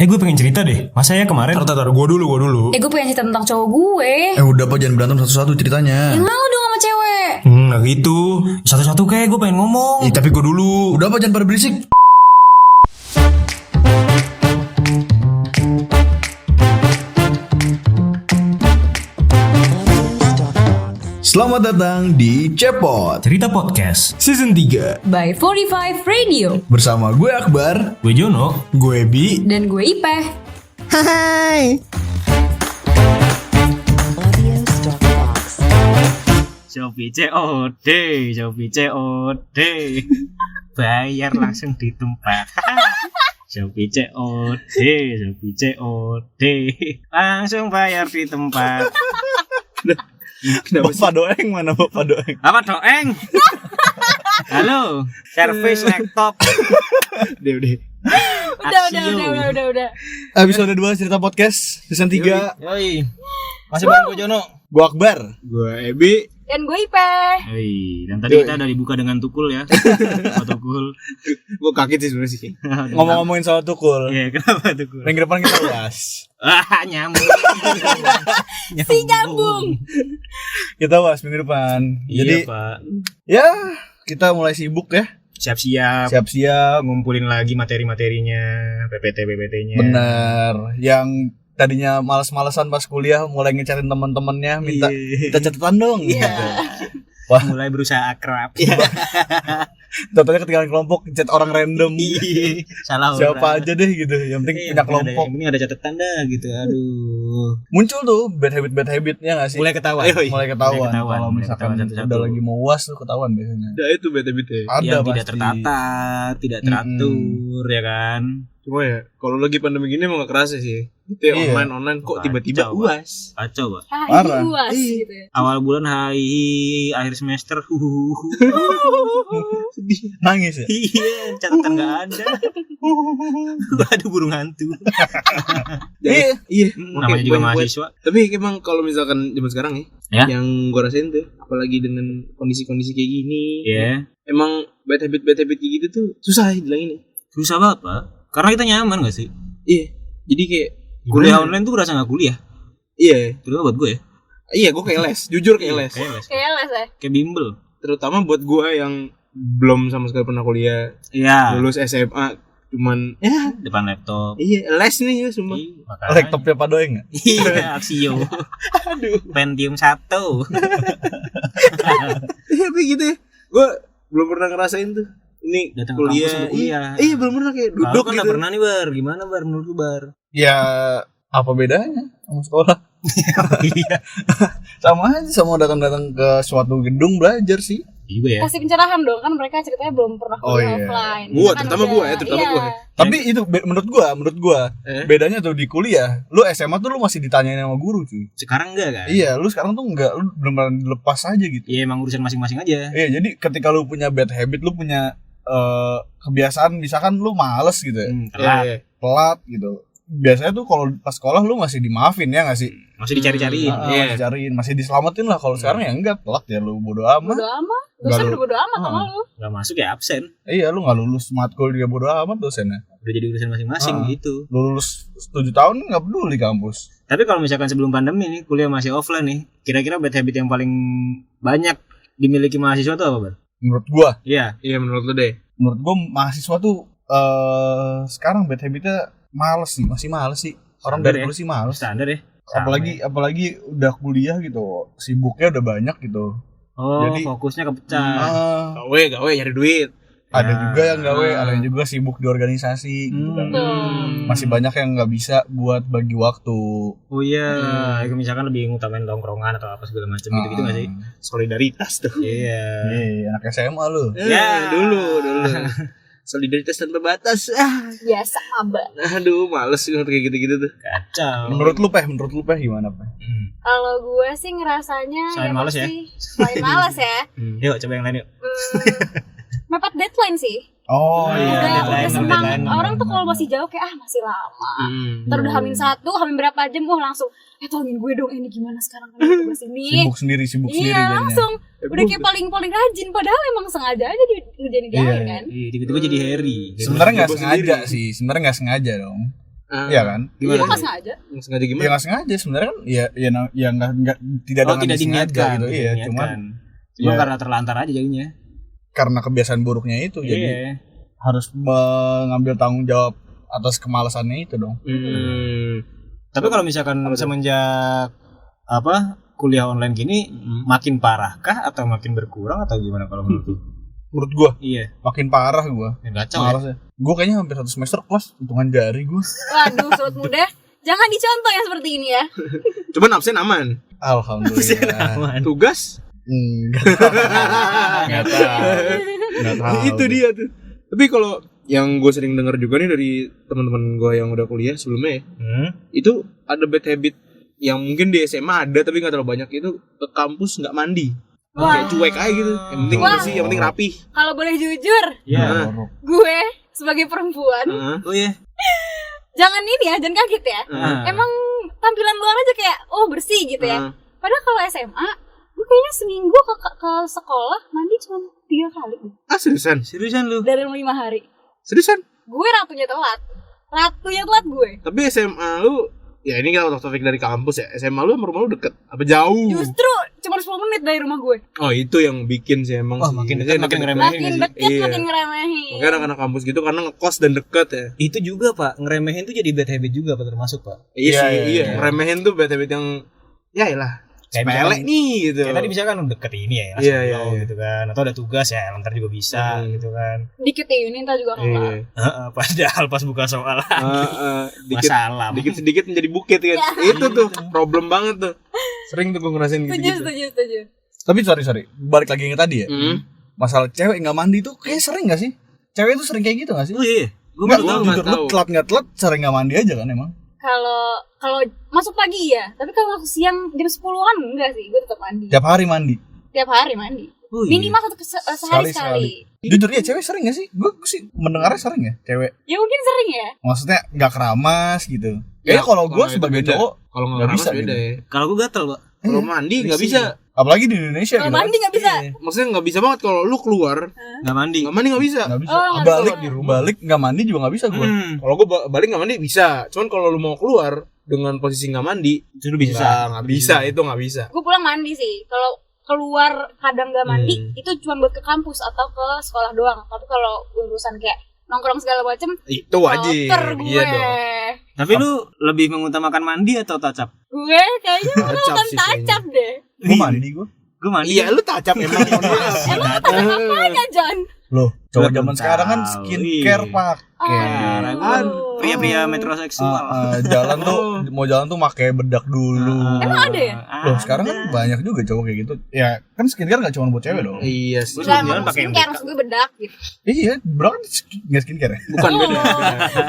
Gue pengen cerita deh. Masa ya kemarin Tar, gue dulu. Gue pengen cerita tentang cowok gue. Udah apa, jangan berantem satu-satu ceritanya. Yang mau dong sama cewek. Nah gitu. Satu-satu kayak gue pengen ngomong. Tapi gue dulu. Udah apa, jangan pada berisik. Selamat datang di Cepot Cerita Podcast Season 3 By 45 Radio. bersama gue Akbar. Gue Jono. Gue Bi. Dan gue Ipeh. Hai. Shopee COD bayar langsung di tempat. Shopee COD langsung bayar di tempat. Bapak Doeng mana Bapak Doeng? Apa doeng? Halo, service laptop. Udah. Udah. Episode 2 cerita podcast Season 3. Yoi. Masih bareng gue Jono. Gue Akbar. Gue Ebi. Dan gue Ipeh. Yoi. Dan tadi kita udah dibuka dengan tukul ya. Tukul. Gue kaget sih sebenarnya sih. Ngomong-ngomongin soal tukul. Iya, kenapa tukul? Minggu depan kita uas. Nyambung. Si nyambung. Kita uas minggu depan. Jadi Iya, Pak. ya kita mulai sibuk ya. Siap-siap ngumpulin lagi materi-materinya, PPT-nya. Bener. Yang tadinya malas-malasan pas kuliah mulai ngecariin teman-temannya minta catatan dong gitu. Wah, Mulai berusaha akrab. totalnya ketinggalan kelompok chat orang random. Salah Siapa orang. aja deh gitu. Yang penting punya kelompok. Yang penting ada catatan dah gitu. Aduh. Muncul tuh bad habit-nya enggak sih? Mulai ketahuan. Mulai ketahuan. ketahuan, Kalau mulai misalkan ketahuan satu-satu. udah lagi mau UAS tuh ketahuan biasanya. Ya itu bete-bete. Ada Yang pasti. tidak tertata, tidak teratur ya kan. Cuma ya kalau lagi pandemi gini emang gak kerasa sih. Itu ya Iya. online kok tiba-tiba Kacau, UAS. Kacau, Pak. Parah. Luas gitu ya. Awal bulan hai, akhir semester. Nangis ya? Iya, catatan enggak ada. Aduh, burung hantu. Iya. Namanya juga mahasiswa. Tapi emang kalau misalkan zaman sekarang Ya. yang gua rasain tuh apalagi dengan kondisi-kondisi kayak gini. Iya. Emang bad habit kayak gitu tuh susah hilangin. Susah banget, Pak. Karena kita nyaman gak sih? Iya. Jadi kayak Kuliah gimana? online tuh berasa gak kuliah. Iya. Terutama buat gue ya. Iya, gua kayak les. Jujur kayak les. Kayak les. Kayak les ya. Kayak bimbel. Terutama buat gua yang belum sama sekali pernah kuliah, Iya. lulus SMA cuman ya Depan laptop. iya les nih ya sumpah. Makanya. Laptopnya Pak Doeng enggak? Iya, Axio. Aduh. Pentium 1. Iya tapi gitu ya. Gua belum pernah ngerasain tuh. Ini Datang ke kuliah. kampus untuk kuliah. Iya, belum pernah kayak Duduk duduk kan gitu. gak pernah nih, Bar. Gimana, Bar? Menurut lu, Bar? Ya apa bedanya sama sekolah? Iya. Sama aja sama datang-datang ke suatu gedung belajar sih. Juga ya. Kasih pencerahan dong, kan mereka ceritanya belum pernah Oh, kuliah iya. offline. Gua, Kan terutama udah- gua ya, terutama iya. gua ya. Tapi itu menurut gua Eh? bedanya tuh di kuliah. Lu SMA tuh lu masih ditanyain sama guru cuy. Sekarang enggak kan? Iya, lu sekarang tuh enggak, lu benar-benar dilepas aja gitu. Iya, emang urusan masing-masing aja. Iya, jadi ketika lu punya bad habit, lu punya kebiasaan misalkan lu males gitu ya, Telat. Iya. telat gitu. Biasanya tuh kalau pas sekolah lu masih dimaafin ya nggak sih? Masih dicari-cariin. Masih dicariin, masih diselamatin lah. Kalau sekarang ya enggak, telat ya lu bodo amat. Bodo amat. Nggak Dosen lu- udah bodo amat sama lu. Enggak masuk ya absen. Iya, lu nggak lulus matkul dia bodo amat dosennya. Udah jadi urusan masing-masing gitu. Lu lulus 7 tahun nggak peduli kampus. Tapi kalau misalkan sebelum pandemi nih, kuliah masih offline nih, kira-kira bad habit yang paling banyak dimiliki mahasiswa tuh apa, Bar? Menurut gua, Iya. Iya menurut lu deh. menurut gua mahasiswa tuh sekarang bad habitnya males sih, masih males sih. Orang Standar dari ya? dulu sih males. Standar ya. Sama Apalagi udah kuliah gitu, sibuknya udah banyak gitu. Oh, Jadi- fokusnya kepecah. Gawe nyari duit. Ada Ya. juga yang gawe, ada yang juga sibuk di organisasi gitu kan. Masih banyak yang nggak bisa buat bagi waktu. Oh iya, misalkan lebih ngutamain tongkrongan atau apa segala macam gitu-gitu nggak sih? Solidaritas tuh. Iya. Anak SMA lu. Ya. Dulu. Solidaritas tanpa batas. Biasa maba. Aduh, males kayak gitu-gitu tuh. Kacau. Menurut lu Peh gimana Peh? Kalau gue sih ngerasanya Selain males ya? Selain males ya. Yuk coba yang lain yuk. Mepet deadline sih. Oh Udah senang. deadline. Orang tuh kalau masih jauh kayak masih lama. Ntar udah hamin 1, hamin berapa jam langsung tolongin gue dong ini gimana sekarang kan tugas ini. Sibuk sendiri Iya jadinya. langsung udah kayak paling rajin padahal emang sengaja aja ngerjain di akhir kan. Iya, tiba-tiba jadi Harry. Sebenarnya nggak Coba sengaja sendiri. sih, sebenarnya nggak sengaja dong. Iya kan? Iya nggak sengaja. Nggak sengaja Ya gimana? nggak sengaja sebenarnya kan ya nggak tidak dengan tidak disengaja diniatkan gitu. Iya, diniatkan. cuman Cuma ya. karena terlantar aja jadinya. karena kebiasaan buruknya itu jadi Iya. harus mengambil tanggung jawab atas kemalasannya itu dong. Tapi kalau misalkan semenjak kuliah online gini makin parahkah atau makin berkurang atau gimana kalau menurut lu? Menurut gua Iya. makin parah gua. Kacau ya. Malasnya. Gua kayaknya hampir 1 semester kelas hitungan jari gua. Waduh, sobat muda, jangan dicontoh yang seperti ini ya. Cuman absen aman. Alhamdulillah. Tugas? Enggak tahu. Itu dia tuh. Tapi kalau yang gue sering dengar juga nih dari teman-teman gue yang udah kuliah sebelumnya ya, itu ada bad habit yang mungkin di SMA ada tapi nggak terlalu banyak, itu ke kampus nggak mandi. Kayak cuek aja gitu. Yang penting Wah. bersih, yang penting rapi. Kalau boleh jujur, Iya. gue sebagai perempuan, Oh iya. jangan ini ya, jangan kaget ya. Emang tampilan luar aja kayak bersih gitu ya. Padahal kalau SMA, gue kayaknya seminggu ke sekolah mandi cuma 3 kali Ah seriusan? Seriusan lu? dalam 5 hari. Seriusan? Gue ratunya telat gue. Tapi SMA lu, ya ini kan topik dari kampus ya. SMA lu sama rumah lu deket? Apa jauh? Justru cuma 10 menit dari rumah gue. Oh itu yang bikin sih emang sih. makin Biasanya dekat makin deket. ngeremehin Makin nggak sih? deket Iya. makin ngeremehin. Makanya anak-anak kampus gitu karena ngekos dan deket ya. Itu juga Pak, ngeremehin tuh jadi bad habit juga Pak, termasuk Pak. Iya. Remehin tuh bad habit yang ya elah. Kayak Sepele misalkan- nih gitu. Kayak tadi misalkan deket ini ya, Iya, iya. gitu kan. Atau ada tugas ya, ntar juga bisa gitu kan. Dikit ini ntar juga kelar. Iya. Padahal pas buka soal Dikit masalah. sedikit menjadi bukit kan. Itu tuh problem banget tuh. Sering tuh gue ngerasain gitu. Setuju. Tapi sorry. Balik lagi yang tadi ya. Masalah cewek nggak mandi tuh kayak sering nggak sih? Cewek tuh sering kayak gitu nggak sih? Oh iya. Gue Nggak, nggak jujur, tahu. lu telat nggak telat sering nggak mandi aja kan emang. Kalau masuk pagi ya, tapi kalau masuk siang jam 10-an enggak sih, gue tetap mandi. Tiap hari mandi. Tiap hari mandi. Oh, iya. Minimal sehari sekali. Jujur ya cewek sering nggak sih? Gue sih mendengarnya sering ya cewek. Ya mungkin sering ya. Maksudnya nggak keramas gitu. Ya, Kayaknya kalau gue kalau itu sebagai beda. cowok Kalau nggak nggak bisa bisa beda gitu. ya. Kalau gue gatel Pak. Kalau mandi nggak bisa. apalagi di Indonesia Kalau gitu. mandi nggak bisa. Maksudnya nggak bisa banget kalau lu keluar Nggak mandi. nggak mandi nggak bisa. Nggak bisa. Oh, nggak balik bisa. di rumah. Balik nggak mandi juga nggak bisa gue. Kalau gue balik nggak mandi bisa. Cuman kalau lu mau keluar dengan posisi nggak mandi Itu lu bisa. nggak bisa, itu nggak bisa. Gue pulang mandi sih. Kalau keluar kadang nggak mandi, itu cuma buat ke kampus atau ke sekolah doang. Tapi kalau urusan kayak nongkrong segala macem, Itu wajib. kotor gue. Iya dong. Tapi lu lebih mengutamakan mandi atau touch up? Gue kayaknya Tacap bukan sih tacap deh. Gue mandi gue. Gue mandi. Iya, lu tacap emang. Emang tacap apanya, John? Loh, cowok Belum zaman sekarang kan tahu. skincare Iya. pakai. Sekarang kan pria-pria metroseksual. Jalan tuh mau jalan tuh pakai bedak dulu. Emang ada ya? Loh, sekarang kan banyak juga cowok kayak gitu. Ya, kan skincare gak cuma buat cewek dong. Iya sih. Gua Enggak, jalan emang pakai skincare, maksud gue bedak gitu. Iya, bro kan nggak skincare ya? Bukan beda.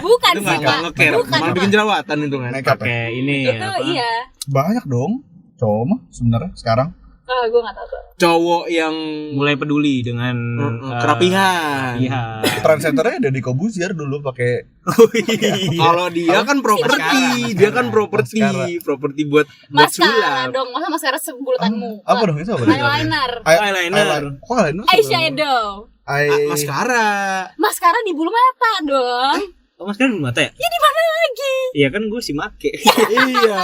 Bukan Itu sih, Pak. nge-care, Bukan, malah Pak. bikin jerawatan itu kan. Makeup ya? Pakai ini Itu apa? iya. Banyak dong cowok mah sebenarnya sekarang. Gue gak tahu tuh. Cowok yang Mulai peduli dengan kerapihan. Iya. Trendsetternya ada di Kobuzier dulu pakai Kalau dia kan properti, dia kan properti, Maskara. properti buat Maskara sulap. dong, masa maskara sebulutan muka. apa dong itu apa? Eyeliner. Eyeliner. Kok eyeliner? Eyeshadow. Maskara. Maskara di bulu mata dong. Oh, mas kan di mata ya? Ya di mana lagi? Iya kan gue sih make. Iya.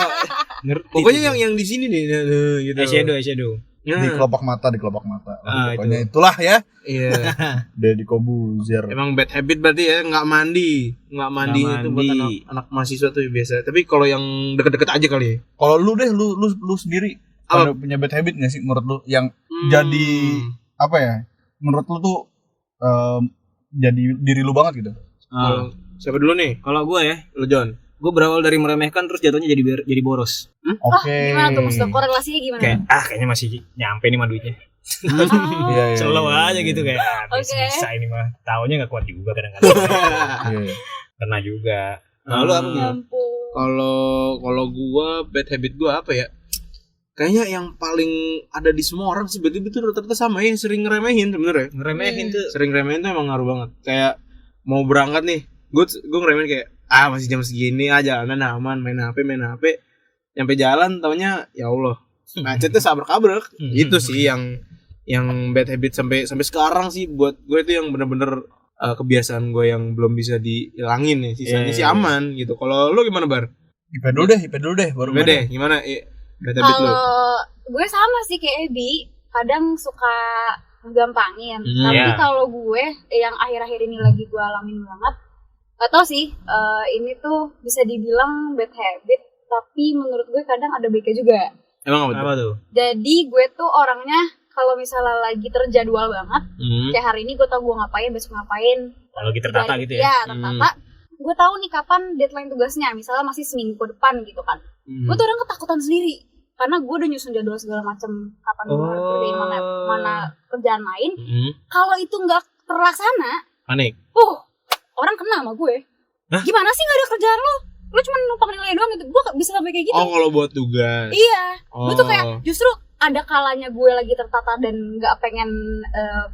Ngerti. Pokoknya yang di sini nih gitu. eyeshadow. Di kelopak mata. Ah, Pokoknya itulah ya. Iya. Dari Kobuzier. Emang bad habit berarti ya, nggak mandi itu buat mandi. anak mahasiswa tuh biasa. Tapi kalau yang deket-deket aja kali ya. Kalau lu deh, lu sendiri Apa? ada punya bad habit nggak sih menurut lu yang jadi apa ya? Menurut lu tuh jadi diri lu banget gitu? Kalau siapa dulu nih? Kalau gue ya, Lu John. gue berawal dari meremehkan terus jatuhnya jadi boros. Oke. Gimana tuh maksudnya korelasinya gimana? Kayak kayaknya masih nyampe nih mah duitnya. Iya, iya, Slow iya, aja iya. gitu kayak Oke. bisa ini mah. Taunya nggak kuat juga kadang-kadang. Iya. Pernah juga. Nah, lu apa Ya Gil? ampun. Kalau gua bad habit gua apa ya? Kayaknya yang paling ada di semua orang sih berarti itu rata-rata sama ya, sering ngeremehin sebenarnya. Ngeremehin tuh. Sering ngeremehin tuh emang ngaruh banget. Kayak mau berangkat nih, gua ngeremehin kayak masih jam segini jalanan aman, main HP. Nyampe jalan taunya ya Allah. Macetnya sabrak-abrak. Itu sih yang bad habit sampai sekarang sih buat gue itu yang bener-bener kebiasaan gue yang belum bisa dihilangin nih, sisanya sih aman gitu. Kalau lu gimana Bar? IP dulu deh baru Gue deh, gimana bad habit lu? Kalau gue sama sih kayak Ebi, kadang suka gampangin. Hmm, Tapi iya. kalau gue yang akhir-akhir ini lagi gue alamin banget, gak tau sih, ini tuh bisa dibilang bad habit, tapi menurut gue kadang ada baiknya juga. Emang apa Apa tuh? tuh? Jadi gue tuh orangnya kalau misalnya lagi terjadwal banget, Hmm. kayak hari ini gue tau gue ngapain, besok ngapain. Kalau lagi tertata Dari- gitu ya. Iya, tertata. Gue tahu nih kapan deadline tugasnya, misalnya masih seminggu ke depan gitu kan. Gue tuh orang ketakutan sendiri karena gue udah nyusun jadwal segala macam kapan gue harus kerjain mana kerjaan lain. Kalau itu nggak terlaksana, Panik. orang kena sama gue. Hah? Gimana sih nggak ada kerjaan lo cuma numpang nilai doang gitu. Gue bisa sampai kayak gitu. Oh, kalau buat tugas. Iya, Oh. gue tuh kayak justru ada kalanya gue lagi tertata dan nggak pengen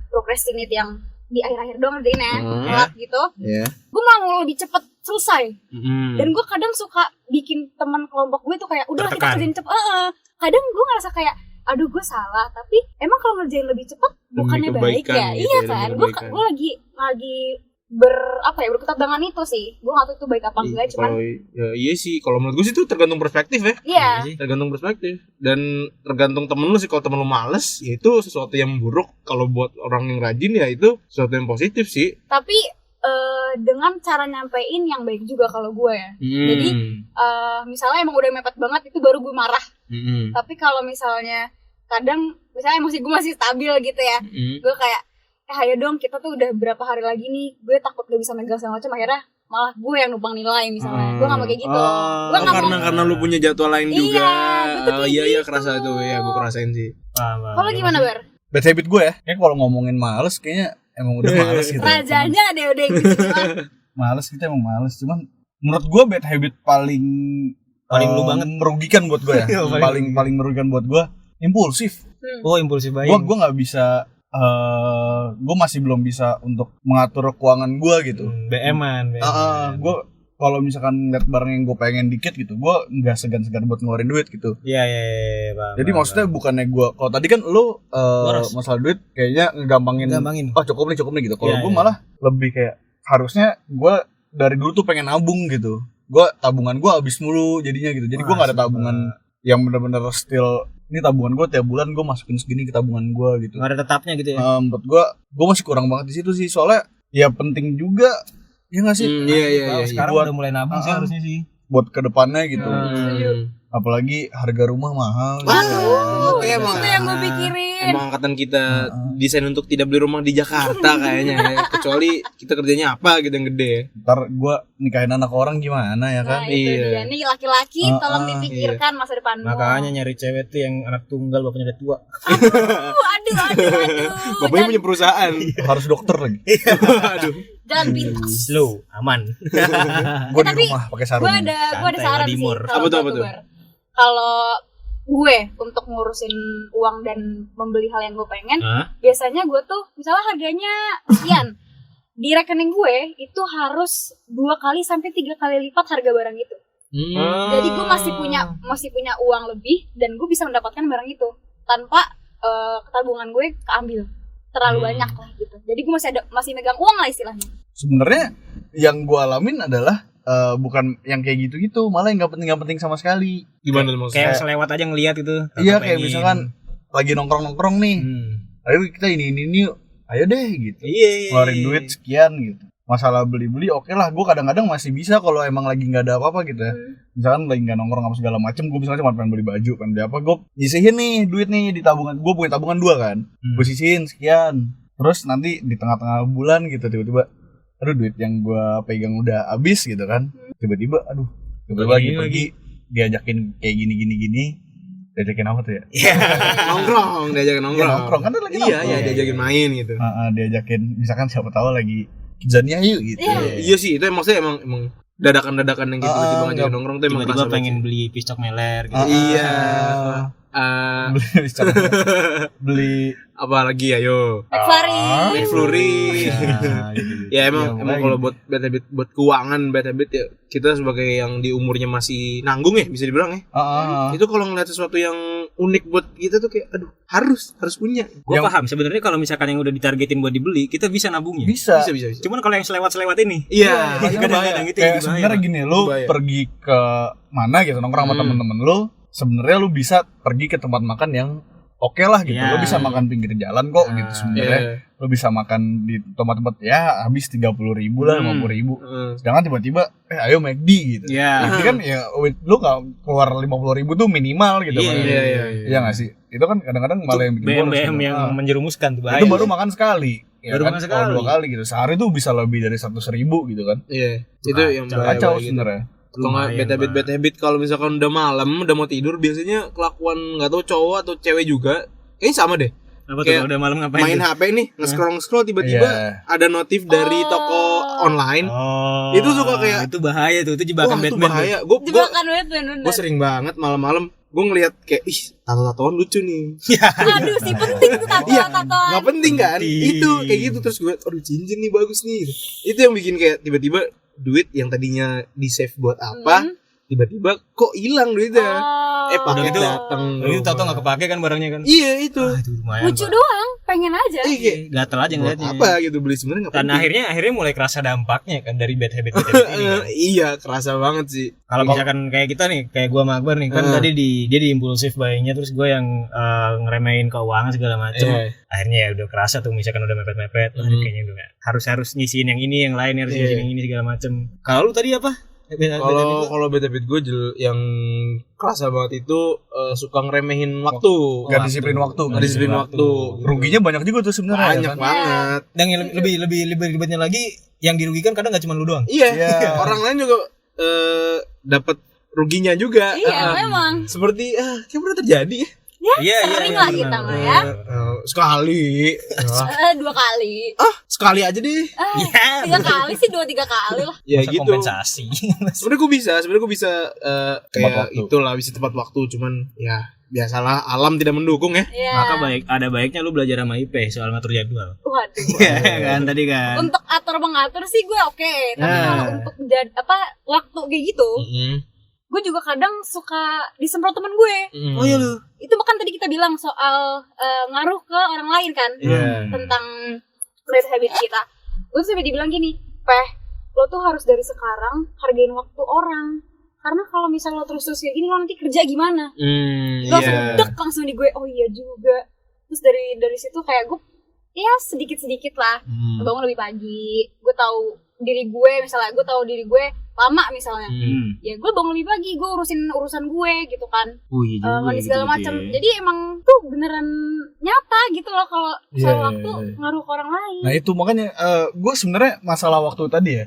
procrastinate yang di akhir-akhir doang ngerjainnya, telat gitu. Iya. Gue malah mau lebih cepet selesai. Mm. Dan gue kadang suka bikin teman kelompok gue tuh kayak udah kita Tertekan. kerjain cepet. Kadang gue ngerasa kayak aduh gue salah, tapi emang kalau ngerjain lebih cepet bukannya baik kebaikan ya? gitu Iya ya, demi kan? kebaikan. Gue lagi berkutat dengan itu sih. Gue nggak tahu itu baik apa enggak, cuman Kalau ya, iya sih, kalau menurut gue sih itu tergantung perspektif ya. iya. Tergantung perspektif dan tergantung temen lu sih. Kalau temen lu males, ya itu sesuatu yang buruk. Kalau buat orang yang rajin ya itu sesuatu yang positif sih. Tapi dengan cara nyampein yang baik juga kalau gue ya. Jadi misalnya emang udah mepet banget itu baru gue marah. Tapi kalau misalnya kadang misalnya emosi gue masih stabil gitu ya, gue kayak ayo dong kita tuh udah berapa hari lagi nih, gue takut gak bisa megang segala macam, akhirnya malah gue yang numpang nilai misalnya. Gue gak mau kayak gitu. Gue nggak mau. karena lu punya jadwal lain Iya, juga. gue tuh kayak Iya gitu. kerasa itu ya, gue kerasain sih. Kalau gimana Bar? Bad habit gue ya. Kayak kalau ngomongin males kayaknya emang udah males gitu. Rajanya deh udah yang gitu doang. Males kita emang males. Cuman menurut gue bad habit paling Paling lu banget. merugikan buat gue ya. paling merugikan buat gue impulsif. Oh, impulsif buying. Gue nggak bisa. Gue masih belum bisa untuk mengatur keuangan gue gitu. BM-an. Gue kalau misalkan lihat barang yang gue pengen dikit gitu, gue nggak segan-segan buat ngeluarin duit gitu. Iya, paham. Jadi maksudnya bukannya gue, kalau tadi kan lu Boros. masalah duit kayaknya ngegampangin. Gampangin. Oh cukup nih gitu. Kalau Iya, gue iya. malah lebih kayak harusnya gue dari dulu tuh pengen nabung gitu. Gue tabungan gue habis mulu jadinya gitu. Jadi gue nggak ada tabungan yang bener-bener still. Ini tabungan gue tiap bulan gue masukin segini ke tabungan gue gitu. Nggak ada tetapnya gitu ya. Menurut gue masih kurang banget di situ sih. Soalnya ya penting juga ya nggak sih. Iya. Sekarang buat- udah mulai nabung sih harusnya sih. Buat kedepannya gitu. Setuju. Apalagi harga rumah mahal. Aduh, Kayak itu emang- yang gue pikirin. Emang angkatan kita desain untuk tidak beli rumah di Jakarta kayaknya ya. Kecuali kita kerjanya apa gitu yang gede. Ntar gue nikahin anak orang gimana ya kan. Nah itu Iya. dia nih laki-laki tolong dipikirkan masa depanmu. Makanya nyari cewek tuh yang anak tunggal bapaknya udah tua. Aduh. Bapaknya punya perusahaan. Harus dokter lagi. Aduh. Jangan pintas. Slow, aman. Gue di Tapi rumah pakai sarung. Gue ada Santai, saran sih. Wadimor. kalau Apa tuh, buat apa tuh? Bar. Kalau gue untuk ngurusin uang dan membeli hal yang gue pengen, Hah? biasanya gue tuh misalnya harganya sekian, di rekening gue itu harus 2 kali sampai 3 kali lipat harga barang itu. Jadi gue masih punya uang lebih dan gue bisa mendapatkan barang itu tanpa tabungan gue keambil terlalu banyak lah gitu. Jadi gue masih megang uang lah istilahnya. Sebenarnya yang gue alamin adalah bukan yang kayak gitu-gitu, malah yang nggak penting sama sekali. Gimana tuh maksudnya? Kayak selewat aja ngeliat itu. Iya kayak misalkan lagi nongkrong nih, Hmm. ayo kita ini yuk, ayo deh gitu. Iya. Ngeluarin duit sekian gitu. Masalah beli-beli oke lah, gue kadang-kadang masih bisa kalau emang lagi nggak ada apa-apa gitu ya. Misalkan lagi nggak nongkrong apa segala macem, gue misalnya cuma pengen beli baju, pengen beli apa, gue nyisihin nih duit nih di tabungan. Gue punya tabungan 2 kan, gue sisihin sekian. Terus nanti di tengah-tengah bulan gitu tiba-tiba, aduh duit yang gue pegang udah habis gitu kan. Tiba-tiba, lagi pergi diajakin kayak gini. Diajakin apa tuh ya? Nongkrong, diajakin nongkrong. Iya, nongkrong kan lagi Iya, nongkrong. diajakin main gitu. Diajakin, misalkan siapa tahu lagi Kidzania yuk gitu. Iya sih, itu maksudnya emang dadakan-dadakan yang gitu tiba-tiba ngajakin nggak- nongkrong tuh emang Tiba-tiba kerasa pengen banget beli pistok meler gitu. sih. Iya. Beli Apa lagi ayo? McFlurry. McFlurry. Nah, gitu. Ya emang Iya, emang lagi. kalau buat bad habit, buat keuangan bad habit ya, kita sebagai yang di umurnya masih nanggung ya bisa dibilang ya. Itu kalau ngeliat sesuatu yang unik buat kita tuh kayak aduh harus punya. Gue paham sebenarnya kalau misalkan yang udah ditargetin buat dibeli, kita bisa nabungnya. Bisa. Bisa. Cuman kalau yang selewat-selewat ini, Iya, kadang-kadang itu Kayak yang sebenarnya gini, lu Bahaya. pergi ke mana gitu nongkrong sama temen-temen lu, sebenarnya lu bisa pergi ke tempat makan yang oke lah gitu. Iya. Lu bisa makan pinggir jalan kok gitu sebenarnya. Iya. Lu bisa makan di tempat-tempat ya habis 30.000 lah, 50.000. Sedangkan tiba-tiba ayo McD gitu. Iya. Jadi kan ya lu gak keluar 50.000 tuh minimal gitu kan. Iya. Iya gak sih? Itu kan kadang-kadang malah yang bikin bolos BM gitu. yang Ah. menjerumuskan tuh bahaya. Itu baru makan sekali. Ya Baru kan? makan Kalau sekali. 2 kali gitu. Sehari tuh bisa lebih dari 100.000 gitu kan. Iya, itu yang Kacau gitu. sebenarnya. Kalau nggak bad habit kalau misalkan udah malam udah mau tidur biasanya kelakuan nggak tahu cowok atau cewek juga kayaknya sama deh. Apa tuh Kayak udah malam ngapain? Main tuh? HP nih, nge-scroll tiba-tiba Iya. ada notif dari toko online. Oh. Itu suka kayak itu bahaya tuh, itu jebakan wah, itu Batman. bahaya. Gue Jebakan Batman bener. sering banget malam-malam gue ngelihat kayak ih tato-tatoan lucu nih. Aduh, si penting tuh Iya, tatoan. nggak penting kan? Penting. Itu kayak gitu terus gue, aduh cincin nih bagus nih. Itu yang bikin kayak tiba-tiba duit yang tadinya di save buat apa, tiba-tiba kok hilang duitnya. Oh. Paket gitu. datang. Itu tato nggak kepake kan barangnya kan? Iya itu. Itu lumayan. Lucu Pak. doang, pengen aja. Kayak Gatel aja buat ngeliatnya. apa gitu beli sebenarnya nggak Dan penting. akhirnya mulai kerasa dampaknya kan dari bad habit ini. kan. Iya kerasa banget sih. Kalau misalkan kayak kita nih, kayak gua sama Akbar nih, kan tadi dia di impulsif buyingnya, terus gua yang ngeremehin keuangan segala macem. Akhirnya ya udah kerasa tuh, misalkan udah mepet-mepet, wah, kayaknya udah harus nyisiin yang ini, yang lain harus nyisiin yang ini segala macem. Kalau lu tadi apa? Kalau bad habit gue yang kerasa banget itu suka ngeremehin waktu. Gak disiplin waktu. Nggak disiplin waktu. Ruginya banyak juga tuh sebenarnya. Banyak ya kan? banget. Dan yang lebih ribetnya lagi, yang dirugikan kadang nggak cuma lu doang. Iya. Iya. Orang lain juga dapat ruginya juga. Iya, memang. Seperti kayak pernah terjadi ya. Ya, sering lah kita mah ya. Sekali. 2 kali. Sekali aja deh. 3 kali sih, 2-3 kali lah. Ya Masa gitu. kompensasi. Sebenarnya gue bisa kayak waktu. itulah bisa tepat waktu cuman ya biasalah alam tidak mendukung ya. Iya. Maka ada baiknya lu belajar sama IP soal ngatur jadwal. Waduh. Iya kan tadi kan. Untuk atur-mengatur sih gue oke. Tapi kalau untuk waktu kayak gitu, gue juga kadang suka disemprot temen gue. Oh iya lu. Itu bahkan tadi kita bilang soal ngaruh ke orang lain kan, tentang bad habit kita. Gue sampai dibilang gini, lo tuh harus dari sekarang hargain waktu orang. Karena kalau misalnya lo terus kayak gini, lo nanti kerja gimana? Lo langsung di gue, oh iya juga. Terus dari situ kayak gue, ya sedikit-sedikit lah, bangun lebih pagi. Gue tahu diri gue, misalnya gue tahu diri gue lama misalnya, ya gue bangun lebih pagi, gue urusan gue gitu kan, mandi segala macam. Jadi emang tuh beneran nyata gitu loh kalau soal waktu ngaruh ke orang lain. Nah itu makanya gue sebenarnya masalah waktu tadi ya.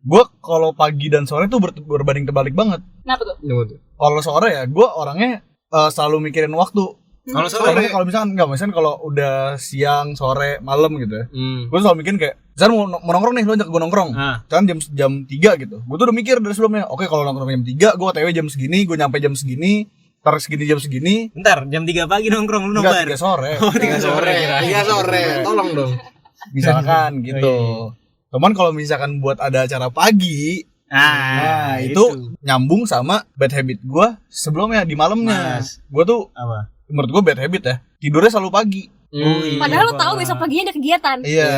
Gue kalau pagi dan sore tuh berbanding terbalik banget. Kenapa tuh? Kalau sore ya gue orangnya selalu mikirin waktu. Kalau Soalnya kalau misalkan kalau udah siang, sore, malam gitu ya, gue selalu mikirin kayak, misalkan mau nongkrong nih, lo ajak gue nongkrong, misalkan jam 3 gitu, gue tuh udah mikir dari sebelumnya, oke kalau nongkrong jam 3, gue OTW jam segini, gue nyampe jam segini, tar segini jam segini, Bentar, jam 3 pagi nongkrong lu enggak nobar. 3 sore, Oh, 3 sore. 3 sore. Tolong dong. misalkan gitu. Cuman kalau misalkan buat ada acara pagi, nah itu nyambung sama bad habit gue sebelumnya di malamnya. Gue tuh apa? menurut gue bad habit ya, tidurnya selalu pagi. Padahal lo tahu besok paginya ada kegiatan. Iya.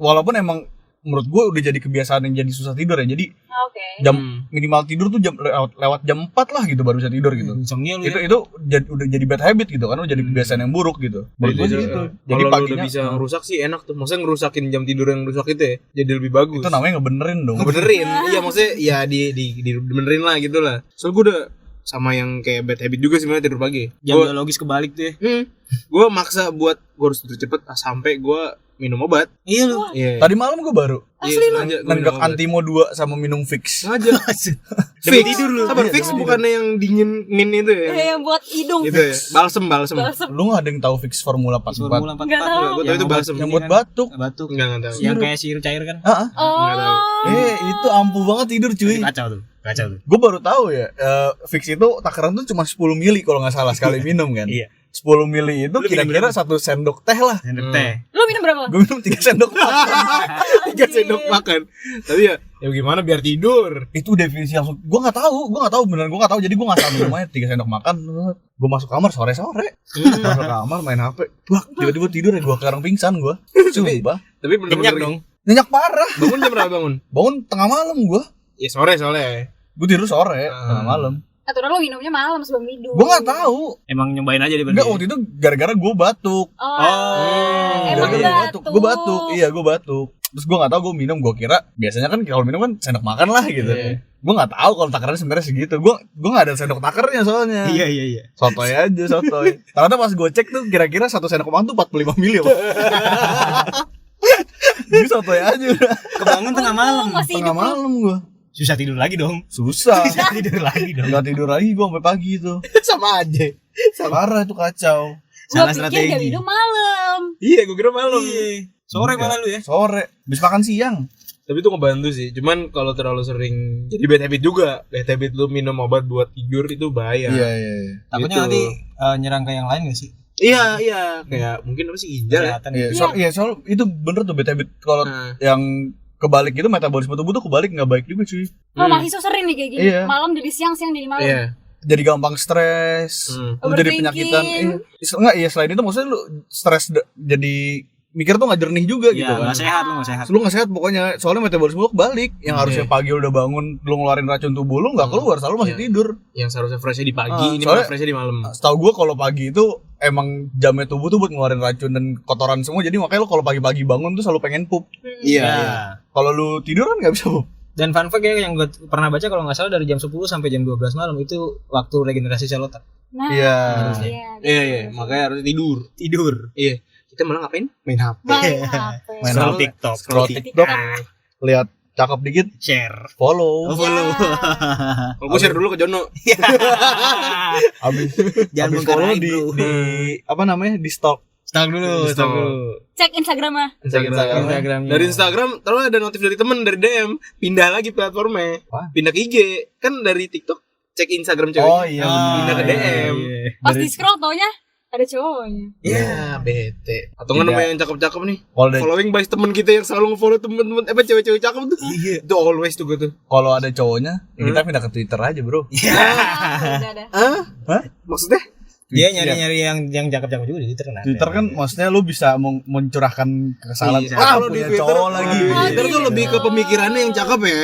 Walaupun emang menurut gue udah jadi kebiasaan yang jadi susah tidur ya. Jadi Oke. jam minimal tidur tuh jam lewat jam 4 lah gitu baru bisa tidur gitu. Insomnia lu ya. Itu udah jadi bad habit gitu kan, udah jadi kebiasaan yang buruk gitu. Menurut gue sih gitu. Jadi Kalau lu paginya udah bisa ngerusak sih enak tuh. Maksudnya ngerusakin jam tidur yang rusak itu ya, jadi lebih bagus. itu namanya ngebenerin dong. Ngebenerin. Iya maksudnya ya dibenerin lah gitu lah. Soalnya gue udah sama yang kayak bad habit juga sebenarnya tidur pagi. Jam biologis kebalik tuh ya. Gue maksa buat gue harus tidur cepet sampai gue minum obat. Iya lu. Iya. Tadi malam gue baru Asli lu. nenggak Antimo 2 sama minum Fix. Aja. Demi tidur lu. Sabar fix bukannya yang dingin min itu ya. Yang buat hidung. Gitu ya. Balsem. Lu gak ada yang tahu Fix Formula 44? Formula 44. Nggak tahu. Gua tahu itu balsem. Yang buat batuk. Batuk. Enggak tahu. Yang kayak sirup cair kan? Heeh. Nggak tahu. Itu ampuh banget tidur cuy. Kacau tuh. Gue baru tahu ya, Fix itu takaran tuh cuma 10 mili kalau nggak salah sekali minum kan. Iya. 10 mili itu Lu minum kira-kira 1 sendok teh lah. Sendok teh. Lu minum berapa? Gue minum 3 sendok makan. 3 sendok makan. Tapi ya gimana biar tidur. Itu definisi langsung. Gue nggak tahu beneran gue nggak tahu. Jadi gue nggak tahu minum aja 3 sendok makan. Gue masuk kamar sore-sore. Masuk kamar main HP. Wah, tiba-tiba tidur ya gue sekarang pingsan gue. Sumpah. Tapi bener-bener Nyenyak dong. Nyenyak parah. Bangun jam berapa bangun? Bangun tengah malam gue. Ya sore soalnya. Gue tidur sore tengah malam. Aturan lu minumnya malam sebelum tidur. Gue nggak tahu. Emang nyobain aja dia Enggak, waktu itu gara-gara gue batuk. Emang Gara-gara batuk. Gue batuk. Iya, gue batuk. Terus gue nggak tahu gue minum. Gue kira biasanya kan kalau minum kan sendok makan lah gitu. Gue nggak tahu kalau takarannya sebenarnya segitu. Gue nggak ada sendok takernya soalnya. Iya. Sotoy aja, sotoy. Ternyata pas gue cek tuh kira-kira 1 sendok makan tuh 45 mili. Jadi sotoy aja udah. Kebangun tengah malam. Masih Tengah hidup lu. malam gue. Susah tidur lagi dong. Susah. Tidur lagi dong. Nggak tidur lagi gue sampai pagi itu. Sama aja. Parah itu kacau. Salah Gua pikir gak strategi. minum malam. Iya, gue kira malam. Sore Enggak. malah lu ya. Sore. Habis makan siang. Tapi itu ngebantu sih. Cuman kalau terlalu sering jadi bad habit juga. Bad habit lu minum obat buat tidur itu bahaya. Iya. Takutnya Gitu. nanti nyerang ke yang lain gak sih? Iya. Kayak mungkin apa sih ginjal ya? Kesehatan. Iya, soal itu bener tuh bad habit kalau Nah. yang kebalik itu metabolisme tubuh tuh kebalik nggak baik juga cuy. Oh, mahasiswa sering nih kayak gini. Iya. Malam jadi siang, siang jadi malam. Iya. Jadi gampang stres, lu jadi Overthinking. penyakitan. Enggak, iya selain itu maksudnya lu stres jadi mikir tuh nggak jernih juga gitu Iya, kan. nggak sehat lu nggak sehat. Lu nggak sehat pokoknya. Soalnya metabolisme lu kebalik. Yang harusnya pagi lu udah bangun, lu ngeluarin racun tubuh lu nggak keluar, selalu masih Iya. tidur. Yang seharusnya freshnya di pagi, ini soalnya- malah freshnya di malam. Setahu gua kalau pagi itu emang jamnya tubuh tuh buat ngeluarin racun dan kotoran semua. Jadi makanya lu kalau pagi-pagi bangun tuh selalu pengen pup. Iya. Kalau lu tidur kan nggak bisa pup. Dan fun fact ya yang gue pernah baca kalau nggak salah dari jam 10 sampai jam 12 malam itu waktu regenerasi sel otak. Nah, Iya. Iya. Makanya harus tidur. Tidur. Iya. Kita malah ngapain? Main HP. Main HP. Main Scroll HP. TikTok. Scroll TikTok. Lihat cakep dikit, Share. follow. Follow. Kalau gue share dulu ke Jono. Abis Jangan abis bongkar follow aib, di bro. apa namanya di stok. Stop dulu. Cek Instagramnya. Instagramnya. Dari Instagram terus ada notif dari temen dari DM pindah lagi platformnya. Apa? Pindah ke IG. Kan dari TikTok cek Instagram cewek. Oh iya. Pindah ke DM. Pas di scroll taunya ada cowoknya. Ya bete. Atau nggak Tidak. namanya yang cakep-cakep nih. Kalau Following by temen kita yang selalu nge-follow temen-temen cewek-cewek cakep tuh. Iya. Itu always tuh gue tuh. kalau ada cowoknya, ya kita pindah ke Twitter aja, Bro. Udah ada. Hah? Maksudnya? Dia nyari-nyari yang cakep-cakep juga di Twitter kan. Twitter kan maksudnya lu bisa mencurahkan kekesalan. Iya. Ah, Kalau di punya Twitter cowok lagi. Di Twitter tuh lebih ke pemikirannya yang cakep ya.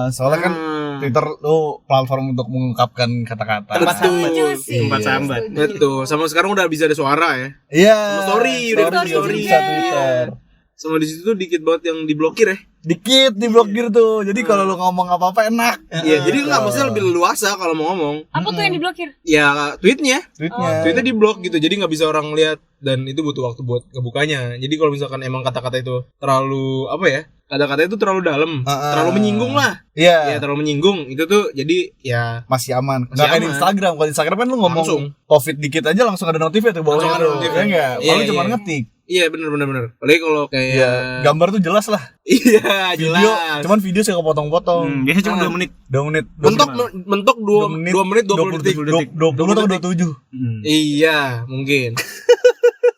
Soalnya kan Twitter lu platform untuk mengungkapkan kata-kata. Tempat Setuju sih. Tempat sambat. Setuju. Betul. Sama sekarang udah bisa ada suara ya. Iya. Sama story, udah ada story. bisa Twitter. Sama di situ tuh dikit banget yang diblokir ya. Dikit diblokir tuh. Jadi kalau lu ngomong apa-apa enak. Iya, jadi nggak maksudnya lebih leluasa kalau mau ngomong. Apa tuh yang diblokir? Ya tweetnya, Tweetnya. tweetnya diblok gitu. Jadi nggak bisa orang lihat dan itu butuh waktu buat ngebukanya. Jadi kalau misalkan emang kata-kata itu terlalu apa ya? Kata-kata itu terlalu dalam, terlalu menyinggung lah. Ya Iya. terlalu menyinggung. Itu tuh jadi ya Masih aman. Masih Enggak kayak di aman. Instagram. Kalau di Instagram kan lu ngomong Langsung. COVID dikit aja langsung ada notifnya tuh bawahnya Langsung ada tuh. notif. Ya enggak? Iya, Paling cuma iya. ngetik. iya bener. Apalagi kalau kayak Iya. Gambar tuh jelas lah. iya Video, jelas. cuman video sih kepotong-potong. Biasanya cuma 2 menit. 2 menit. Mentok 2 menit 20 detik. 20 atau 27. Iya, mungkin.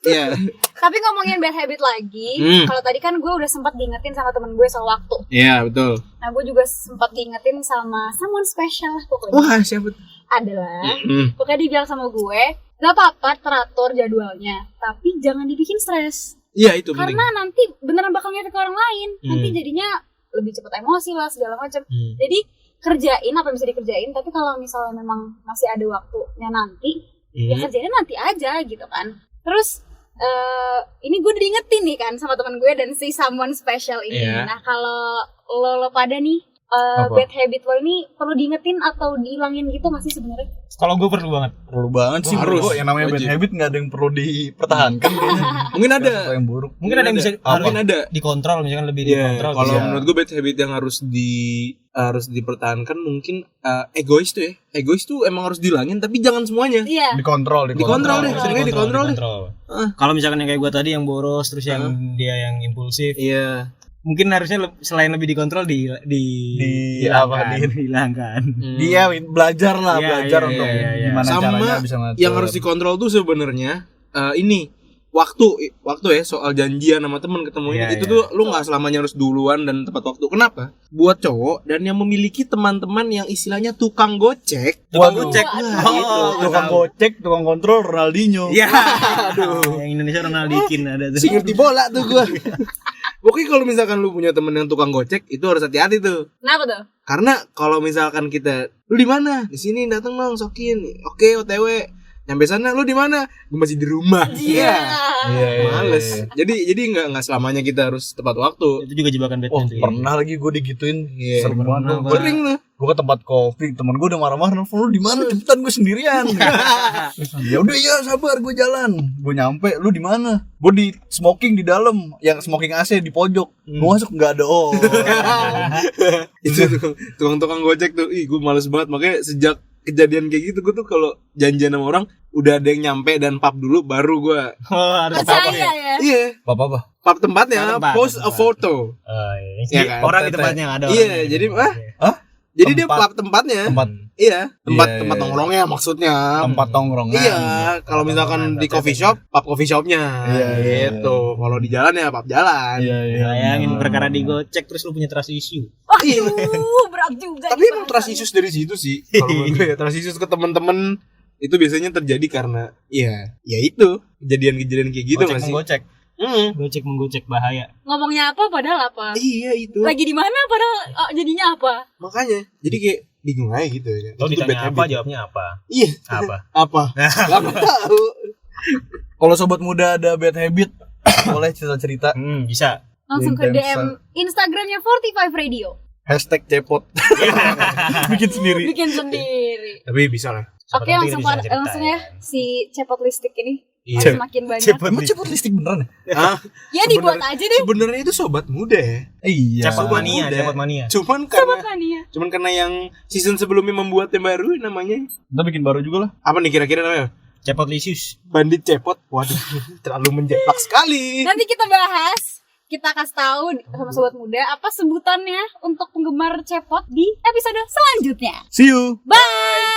Iya. Tapi ngomongin bad habit lagi, kalau tadi kan gue udah sempat diingetin sama temen gue soal waktu. Iya, betul. Nah, gue juga sempat diingetin sama someone special lah pokoknya. Wah, siapa tuh? Adalah, pokoknya dia bilang sama gue, gak apa-apa teratur jadwalnya, tapi jangan dibikin stres. Iya, itu penting. Karena nanti beneran bakal ngefek ke orang lain. Nanti jadinya lebih cepat emosi lah segala macam. Jadi kerjain apa yang bisa dikerjain, tapi kalau misalnya memang masih ada waktunya nanti, ya kerjainnya nanti aja gitu kan. Terus ini gue diingetin nih kan sama teman gue dan si someone special ini. Iya. Nah kalau lo pada nih bad habit lo ini perlu diingetin atau dihilangin gitu nggak sih sebenarnya? Kalau gue perlu banget. Perlu banget sih. Harus. Bro. Yang namanya bad Wajib. habit nggak ada yang perlu dipertahankan kayaknya. Mungkin ada. Sesuatu yang buruk. Mungkin ada yang bisa Mungkin ada. dikontrol, misalkan lebih Iya, dikontrol. kalau bisa. menurut gue bad habit yang harus dipertahankan mungkin egois tuh ya. Egois tuh emang harus dihilangin tapi jangan semuanya. Iya. Dikontrol Dikontrol deh, seringnya dikontrol deh. Kalau misalkan yang kayak gue tadi yang boros terus yang dia yang impulsif, Iya. mungkin harusnya selain lebih dikontrol dihilangkan. Dia belajar lah, Iya, belajar iya, untuk iya, iya. gimana Sama caranya bisa ngatur. yang harus dikontrol tuh sebenarnya ini waktu ya, soal janjian sama temen ketemu ini Iya, itu iya. tuh lu nggak selamanya harus duluan dan tepat waktu. Kenapa? Buat cowok dan yang memiliki teman-teman yang istilahnya tukang gocek. Waduh. Tukang tukang kontrol Ronaldinho. Ya, Yang Indonesia Ronaldikin ada tuh. si ngerti bola tuh gua. Pokoknya kalau misalkan lu punya temen yang tukang gocek, itu harus hati-hati tuh. Kenapa tuh? Karena kalau misalkan kita, lu di mana? Di sini, datang dong, sokin. Oke, OTW. Nyampe sana, lu di mana? Gue masih di rumah. Iya. Males. Jadi nggak selamanya kita harus tepat waktu. Itu juga jebakan Oh, Batman tuh. pernah lagi gue digituin. Iya. Serem banget. Pernah, Sering tuh. Gue ke tempat kopi, temen gue udah marah-marah, "Nelfon lu di mana? Cepetan gue sendirian." Ya udah ya, sabar gue jalan. Gue nyampe, "Lu di mana?" Gue di smoking di dalam, yang smoking AC di pojok. Gue masuk nggak ada. Oh. Itu tukang-tukang gocek tuh. Ih, gue males banget. Makanya sejak kejadian kayak gitu, gue tuh kalau janjian sama orang udah ada yang nyampe dan pap dulu baru gue. Oh, harus Percaya apa ya? ya. Iya, Apa-apa? pap tempatnya, Tempat, post a tempat. photo. Oh, iya. Iya kan? Orang di tempatnya nggak ada. Iya, orangnya. jadi Hah? jadi dia Tempat. pap tempatnya. Tempat Iya, tempat Iya, tempat iya. nongkrongnya maksudnya. tempat tongkrongan. Iya, kalau misalkan di coffee shop, pub coffee shopnya. Iya, iya, Gitu. Kalau di jalan ya pub jalan. Iya, iya. Bayangin perkara digocek terus lu punya trust issue. Waduh, berat juga. Tapi emang trust issues dari situ sih. Kalau menurut gue ya, trust issues ke teman-teman itu biasanya terjadi karena ya itu kejadian-kejadian kayak gitu Gocek masih. menggocek. Gocek menggocek bahaya. Ngomongnya apa padahal apa? Iya itu. Lagi di mana padahal jadinya apa? Makanya jadi kayak bingung aja gitu ya. Lo Itu tuh bad ditanya apa habit. jawabnya apa? Iya. Apa? Apa? Gak tahu. Kalau sobat muda ada bad habit, boleh cerita-cerita. Bisa. Langsung ke Link DM Instagramnya 45 Radio. #cepot. Bikin sendiri. Bikin sendiri. Tapi bisa lah. Oke, langsung langsung ya si cepot listrik ini. Iya. Semakin banyak. Emang cepot listrik beneran ya? Hah? Ya dibuat aja deh. Sebenarnya itu sobat muda ya. Iya. Cepot Sobat mania, muda. cepot mania. Cuman karena yang season sebelumnya membuat yang baru namanya Kita bikin baru juga lah. apa nih kira-kira namanya? Cepot lisius. Bandit cepot. Waduh, terlalu menjeplak sekali. Nanti kita bahas. Kita kasih tahu sama sobat muda apa sebutannya untuk penggemar cepot di episode selanjutnya. See you. Bye.